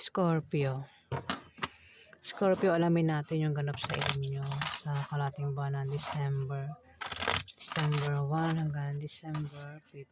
Scorpio. Scorpio, alamin natin yung ganap sa inyo sa kalating buwan ng December. December 1 hanggang December 15.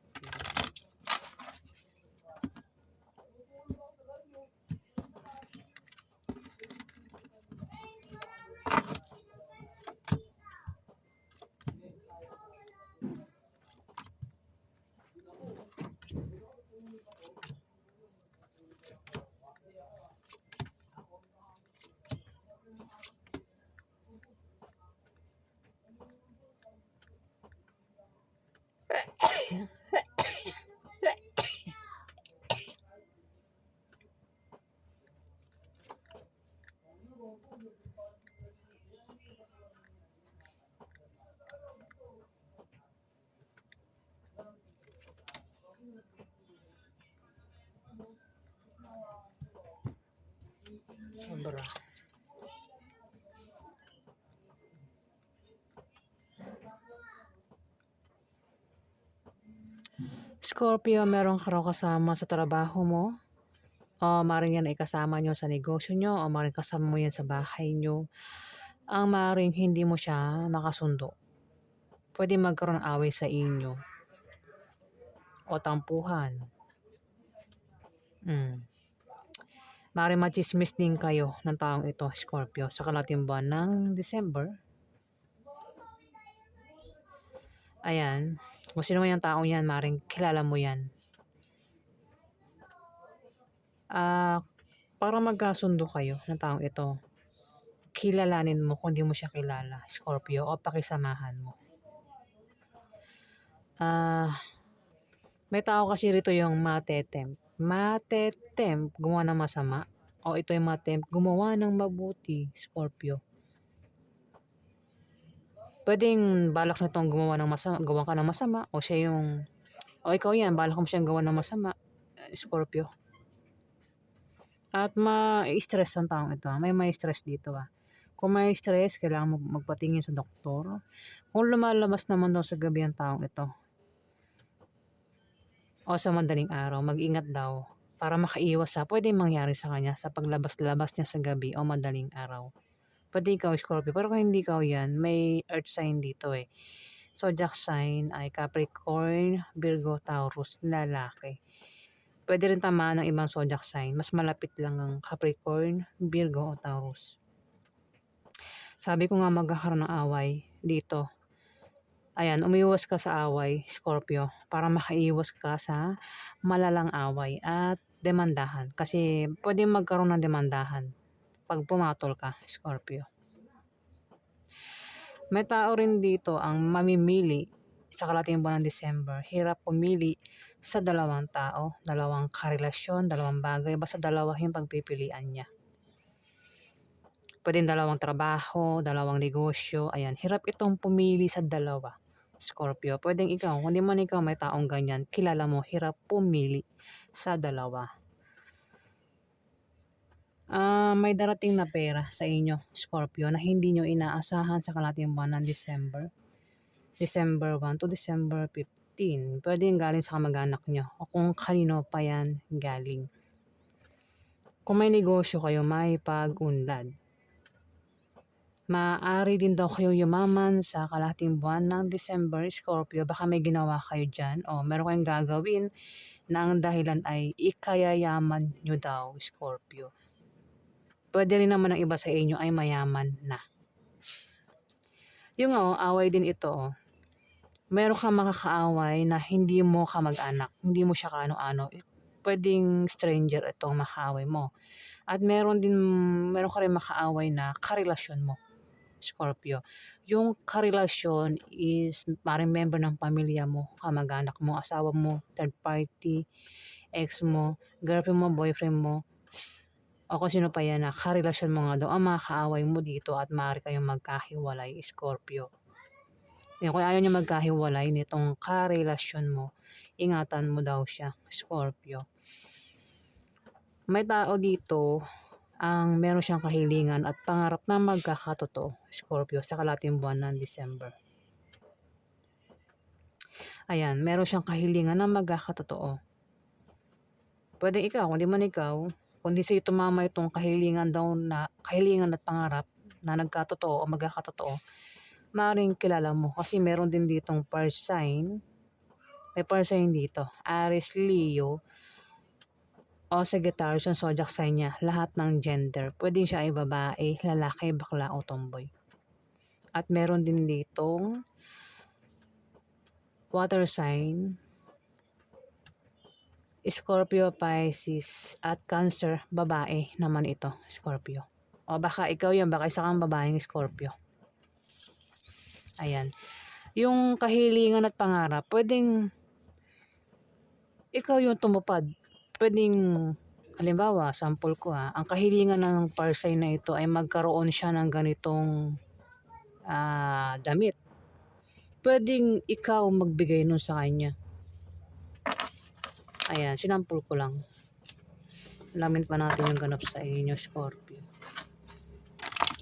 Sobra. Scorpio, meron ka raw kasama sa trabaho mo. O maaaring yan ay kasama nyo sa negosyo nyo. O maaaring kasama mo yan sa bahay nyo. Ang maaaring hindi mo siya makasundo. Pwede magkaroon ng away sa inyo. O tampuhan. Maaaring machismis din kayo ng taong ito, Scorpio, sa kalating buwan ng December. Ayan. Kung sino man yung taong yan, maaaring kilala mo yan. Para magkasundo kayo ng taong ito, kilalanin mo kung di mo siya kilala, Scorpio, o pakisamahan mo. May tao kasi rito yung matetempt. Matetempt gumawa ng masama. O ito yung matetempt gumawa ng mabuti, Scorpio. Pwedeng balak na itong gumawa ng masama, gawa ka ng masama, o siya yung, o ikaw yan, balak mo siyang gawa ng masama, Scorpio. At ma-stress ang taong ito. May stress dito Kung may stress, kailangan mo magpatingin sa doktor. Kung lumalabas naman daw sa gabi ang taong ito, o sa madaling araw, mag-ingat daw para makaiwas sa pwedeng mangyari sa kanya sa paglabas-labas niya sa gabi o madaling araw. Pwede ikaw, Scorpio, pero kung hindi ikaw yan, may earth sign dito Zodiac sign ay Capricorn, Virgo, Taurus, lalaki. Pwede rin tamaan ng ibang zodiac sign. Mas malapit lang ang Capricorn, Virgo, o Taurus. Sabi ko nga magkakaroon ng away dito. Ayan, umiwas ka sa away, Scorpio, para makaiwas ka sa malalang away at demandahan. Kasi pwede magkaroon ng demandahan pag pumatol ka, Scorpio. May tao rin dito ang mamimili sa kalating buwan ng December. Hirap pumili sa dalawang tao, dalawang karelasyon, dalawang bagay, basta dalawa yung pagpipilian niya. Pwedeng dalawang trabaho, dalawang negosyo. Ayan, hirap itong pumili sa dalawa, Scorpio. Pwedeng ikaw, kung di man ikaw may taong ganyan, kilala mo, hirap pumili sa dalawa. May darating na pera sa inyo, Scorpio, na hindi nyo inaasahan sa kalating buwan ng December. December 1 to December 15. Pwede yung galing sa kamag-anak nyo o kung kanino pa yan galing. Kung may negosyo kayo, may pag-unlad. Maaari din daw kayo yumaman sa kalahating buwan ng December, Scorpio. Baka may ginawa kayo dyan o meron kayong gagawin na ang dahilan ay ikayayaman nyo daw, Scorpio. Pwede rin naman ang iba sa inyo ay mayaman na. Yung away din ito meron kang makakaaway na hindi mo kamag-anak, hindi mo siya kaano-ano. Pwedeng stranger itong makaaway mo. At meron ka rin makaaway na karelasyon mo, Scorpio. Yung karelasyon is maring member ng pamilya mo, kamag-anak mo, asawa mo, third party, ex mo, girlfriend mo, boyfriend mo, o kung sino pa yan na karelasyon mo nga daw ang makakaaway mo dito at maaari kayong magkahiwalay, Scorpio. Kung ayaw niya magkahiwalay nitong karelasyon mo, ingatan mo daw siya, Scorpio. May tao dito ang meron siyang kahilingan at pangarap na magkakatotoo, Scorpio, sa kalating buwan ng December. Ayan, meron siyang kahilingan na magkakatotoo. Pwede ikaw, kung di man ikaw, Kundi sa'yo tumama itong kahilingan at pangarap na nagkatotoo o magkakatotoo, maaaring kilala mo kasi meron din ditong first sign. May first sign dito, Aries, Leo, o Sagittarius yung zodiac sign niya. Lahat ng gender. Pwedeng siya ay babae, lalaki, bakla, o tomboy. At meron din ditong water sign, Scorpio, Pisces, at Cancer, babae naman ito, Scorpio. O baka ikaw yan, baka isa kang babaeng Scorpio. Ayan. Yung kahilingan at pangarap, pwedeng ikaw yung tumupad. Pwedeng, halimbawa, sample ko ang kahilingan ng parsay na ito ay magkaroon siya ng ganitong damit. Pwedeng ikaw magbigay nun sa kanya. Ayan, sinampul ko lang. Alamin pa natin yung ganap sa inyo, Scorpio.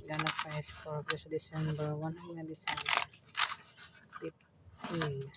Ganap pa yung Scorpio sa December 1 hanggang December 15.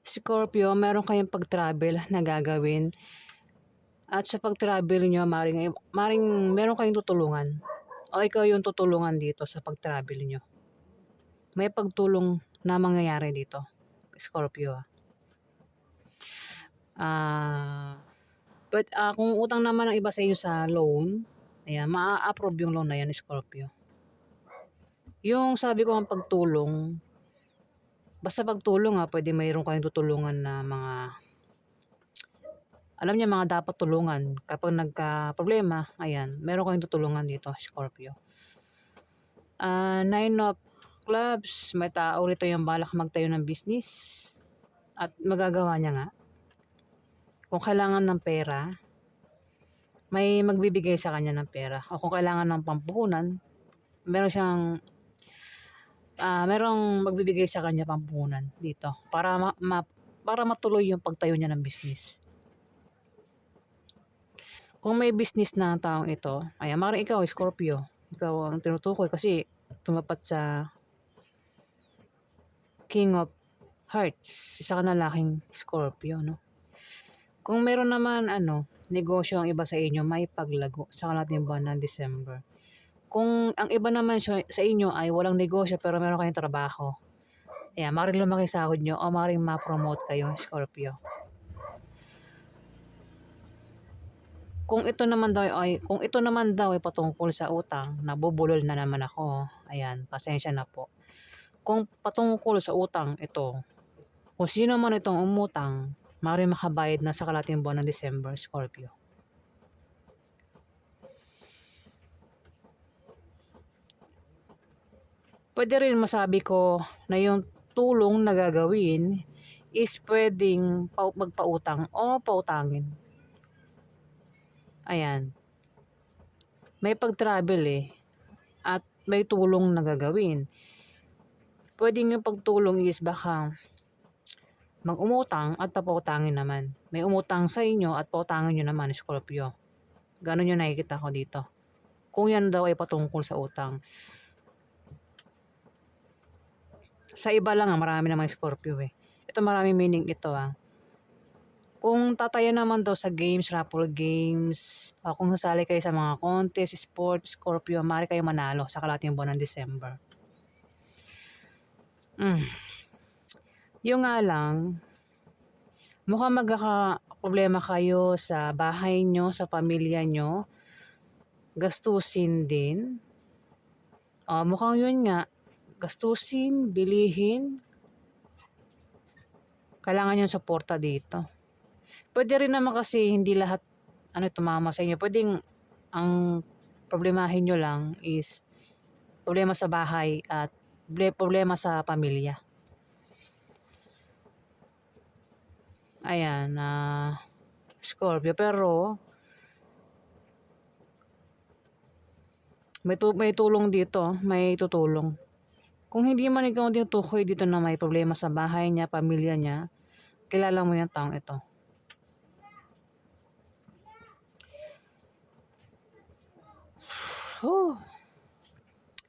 Scorpio, meron kayong pag-travel na gagawin. At sa pag-travel nyo, maring meron kayong tutulungan. O ikaw yung tutulungan dito sa pag-travel nyo. May pagtulong na mangyayari dito, Scorpio. But kung utang naman ng iba sa inyo sa loan, ayan, maa-approve yung loan na yan, Scorpio. Yung sabi ko ang pagtulong, basta pagtulong pwede mayroon kayong tutulungan na mga, alam niya mga dapat tulungan. Kapag nagka-problema, ayan, meron kayong tutulungan dito, Scorpio. Nine of Clubs, may tao rito yung balak magtayo ng business at magagawa niya nga. Kung kailangan ng pera, may magbibigay sa kanya ng pera. O kung kailangan ng pampuhunan, merong magbibigay sa kanya pampuhunan dito para para matuloy yung pagtayo niya ng business. Kung may business na taong ito, ayan, maaaring ikaw, Scorpio, ikaw ang tinutukoy kasi tumapat sa King of Hearts, isa ka na laking Scorpio, no? Kung meron naman negosyo ang iba sa inyo, may paglago sa kalating buwan ng December. Kung ang iba naman sa inyo ay walang negosyo pero meron kayong trabaho, ayan, maaaring lumaki sahod nyo o maaaring ma-promote kayo, Scorpio. Kung ito naman daw ay patungkol sa utang, nabubulol na naman ako. Ayan, pasensya na po. Kung patungkol sa utang ito, kung sino man itong umutang, maaaring makabayad na sa kalating buwan ng December, Scorpio. Pwede rin masabi ko na yung tulong na gagawin is pwedeng magpautang o pautangin. Ayan. May pag-travel at may tulong na gagawin. Pwedeng yung pagtulong is baka mag-umutang at papautangin naman. May umutang sa inyo at pautangin nyo naman, Scorpio. Ganon yung nakikita ko dito. Kung yan daw ay patungkol sa utang. Sa iba lang marami namang Scorpio Ito maraming meaning ito Kung tatayo naman daw sa games, raffle games, kung sasali kayo sa mga contest, sports, Scorpio, maaari kayo manalo sa kalating buwan ng December. Yung nga lang, mukhang magkaka-problema kayo sa bahay nyo, sa pamilya nyo, gastusin din. Mukhang yun nga, gastusin, bilihin, kailangan yung suporta dito. Pwede rin naman kasi hindi lahat tumama sa inyo. Pwedeng ang problemahin nyo lang is problema sa bahay at problema sa pamilya. Ayan, Scorpio. Pero may tulong dito, may tutulong. Kung hindi man ikaw ang tinutukoy dito na may problema sa bahay niya, pamilya niya, kilala mo yung taong ito. Whew.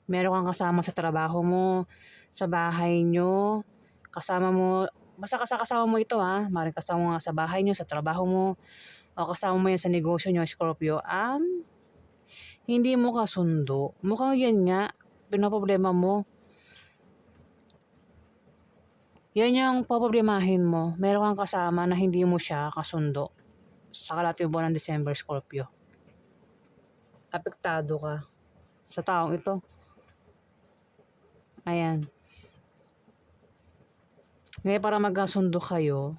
Meron kang kasama sa trabaho mo, sa bahay nyo, kasama mo, basta kasama mo ito ha, maaaring kasama mo nga sa bahay nyo, sa trabaho mo, o kasama mo yan sa negosyo nyo, Scorpio, hindi mo kasundo. Mukhang yan nga, pinoproblema mo. Yan yung poproblemahin mo. Meron kang kasama na hindi mo siya kasundo. Sa kalating buwan ng December, Scorpio. Apektado ka sa taong ito. Ayan. Ngayon para magkasundo kayo,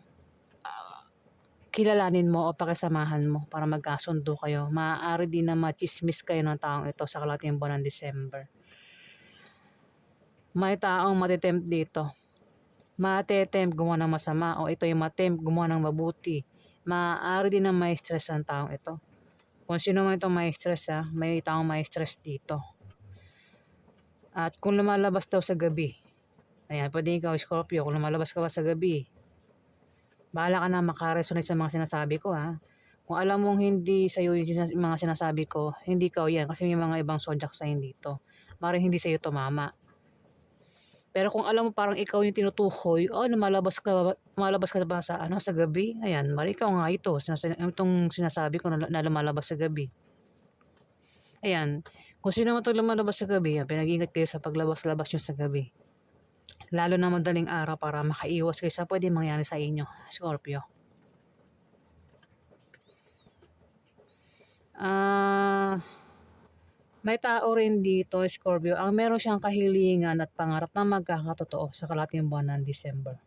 kilalanin mo o pakisamahan mo para magkasundo kayo. Maaari din na machismis kayo ng taong ito sa kalating buwan ng December. May taong matitempt dito. Matetempt gumawa ng masama o ito yung matempt gumawa ng mabuti. Maaari din na may stress ang taong ito. Kung sino man itong may stress may taong may stress dito. At kung lumalabas daw sa gabi, ayan, pwede ikaw Scorpio, kung lumalabas ka ba sa gabi, bahala ka na makaresonate sa mga sinasabi ko Kung alam mong hindi sa'yo yung mga sinasabi ko, hindi ikaw yan kasi may mga ibang zodiac sign dito. Maaaring hindi sa'yo tumama. Pero kung alam mo parang ikaw yung tinutukoy, lumalabas ka ba sa gabi? Ayan, maaaring ikaw nga ito, itong sinasabi ko na lumalabas sa gabi. Ayan, kung sino man itong lumalabas sa gabi, pinag-ingat kayo sa paglabas-labas nyo sa gabi. Lalo na madaling araw para makaiwas kayo sa pwede mangyari sa inyo, Scorpio. May tao rin dito, Scorpio, ang meron siyang kahilingan at pangarap na magkakatotoo sa kalating buwan ng December.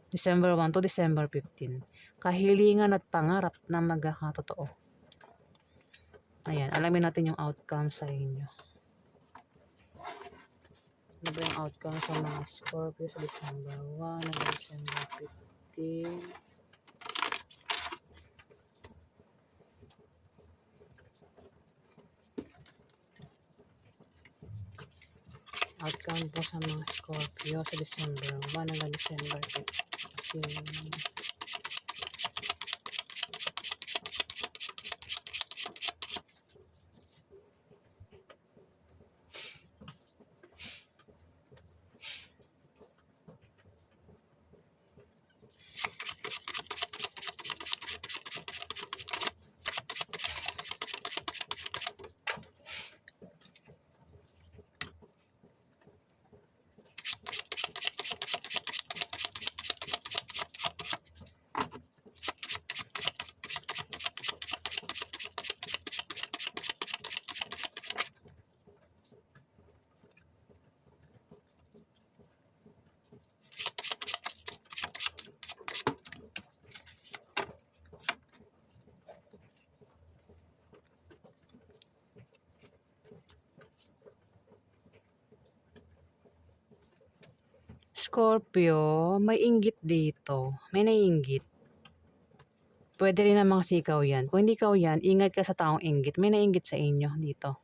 December 1 to December 15. Kahilingan at pangarap na magkakatotoo. Ayan, alamin natin yung outcome sa inyo. Ano ba yung outcome sa mga Scorpio sa December 1 hanggang December 15? Outcome po sa mga Scorpio sa December 1 hanggang December 15. Scorpio, may inggit dito. May naiinggit. Pwede rin namang sikaw yan. Kung hindi ikaw yan, ingat ka sa taong inggit. May naiinggit sa inyo dito.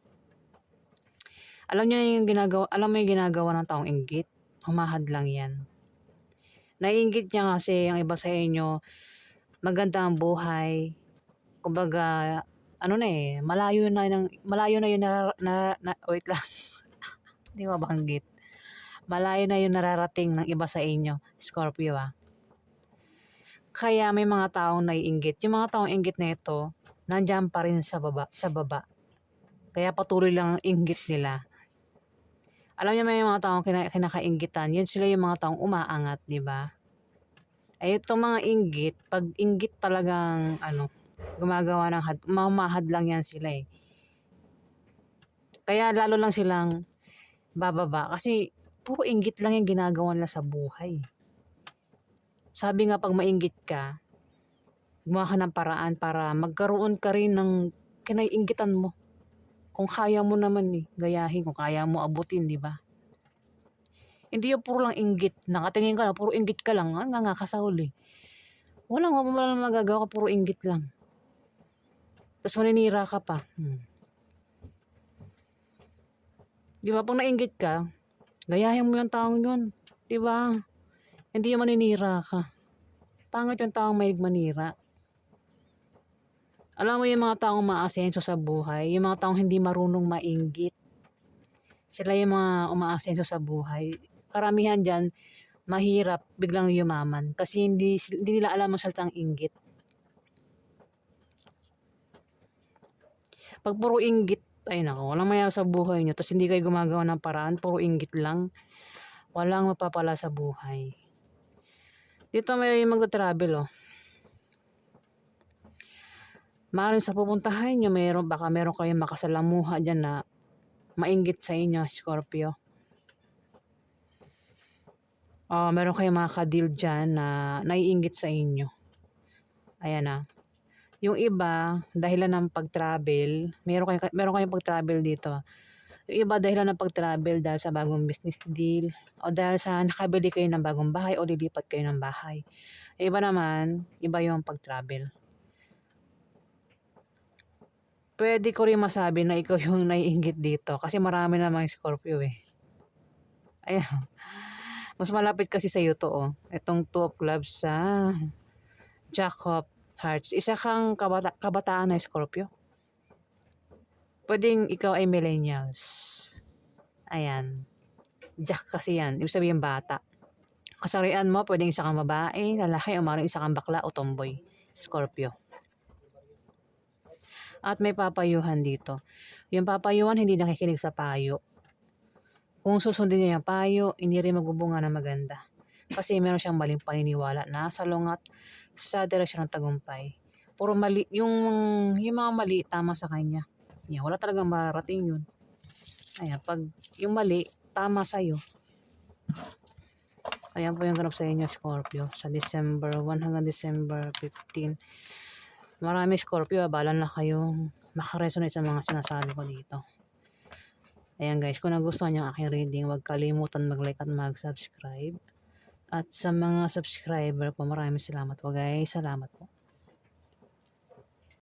Alam mo yung ginagawa ng taong inggit? Humahad lang yan. Naiinggit niya kasi ang iba sa inyo, maganda ang buhay. Kumbaga, malayo na yun wait lang. Hindi ko mabanggit. Malayo na yung nararating ng iba sa inyo, Scorpio Kaya may mga taong naiinggit. Yung mga taong inggit na ito, nandiyan pa rin sa baba. Kaya patuloy lang ang inggit nila. Alam niyo may mga taong kinakainggitan, yun sila yung mga taong umaangat, di ba? Ay itong mga inggit, pag inggit talagang gumagawa ng mamahad lang yan sila Kaya lalo lang silang bababa kasi puro inggit lang yung ginagawa nila sa buhay. Sabi nga pag mainggit ka, gumawa ka ng paraan para magkaroon ka rin ng kinaiinggitan mo. Kung kaya mo naman gayahin, kung kaya mo abutin, di ba? Hindi yung puro lang inggit, nakatingin ka lang, puro inggit ka lang, nga ka sa huli. Walang magagawa ka, puro inggit lang. Tapos maninira ka pa. 'Di ba 'pag nainggit ka, gayahin mo yung taong yun, 'di ba? Hindi yung maninira ka. Pangit yung taong mahilig manira. Alam mo yung mga taong umaasenso sa buhay, yung mga taong hindi marunong mainggit. Sila yung mga umaasenso sa buhay. Karamihan diyan mahirap biglang yumaman kasi hindi nila alam ang salitang inggit. 'Pag puro inggit, ay naku, walang mangyayari sa buhay niyo ta's hindi kayo gumagawa ng paraan, puro inggit lang, walang mapapala sa buhay. Dito may magta-travel, oh. Maaaring sa pupuntahan niyo baka meron kayong makasalamuha diyan na mainggit sa inyo, Scorpio. Meron kayong mga ka-deal diyan na naiinggit sa inyo. Ayan, yung iba dahilan ng pag-travel, meron kayong pag-travel dito. Yung iba dahilan ng pag-travel dahil sa bagong business deal o dahil sa nakabili kayo ng bagong bahay o lilipat kayo ng bahay. Yung iba naman, iba yung pag-travel. Puwede ko rin masabi na ikaw yung naiinggit dito kasi marami namang Scorpio, eh. Ayan, mas malapit kasi sa'yo 'to, itong Two of Clubs sa Jack of Hearts. Isa kang kabataan na Scorpio. Puwedeng ikaw ay millennials. Ayan, Jack kasi 'yan, ibig sabihin bata. Kasarian mo puwedeng isa kang babae, lalaki o maaaring isa kang bakla o tomboy, Scorpio. At may papayuhan dito. Yung papayuhan hindi nakikinig sa payo. Kung susundin niya yung payo, hindi rin magbubunga ng maganda. Kasi meron siyang maling paniniwala na salungat sa direksyon ng tagumpay. Puro mali, yung mga mali tama sa kanya. Yeah, wala talagang mararating yun. Ayan, pag yung mali, tama sa'yo. Ayan po yung ganap sa inyo, Scorpio. Sa December 1 hanggang December 15. Marami Scorpio, bahala na kayong makaresonate sa mga sinasabi ko dito. Ayan guys, kung nagustuhan niyo ang aking reading, huwag kalimutan mag-like at mag-subscribe. At sa mga subscriber po, maraming salamat po guys. Salamat po.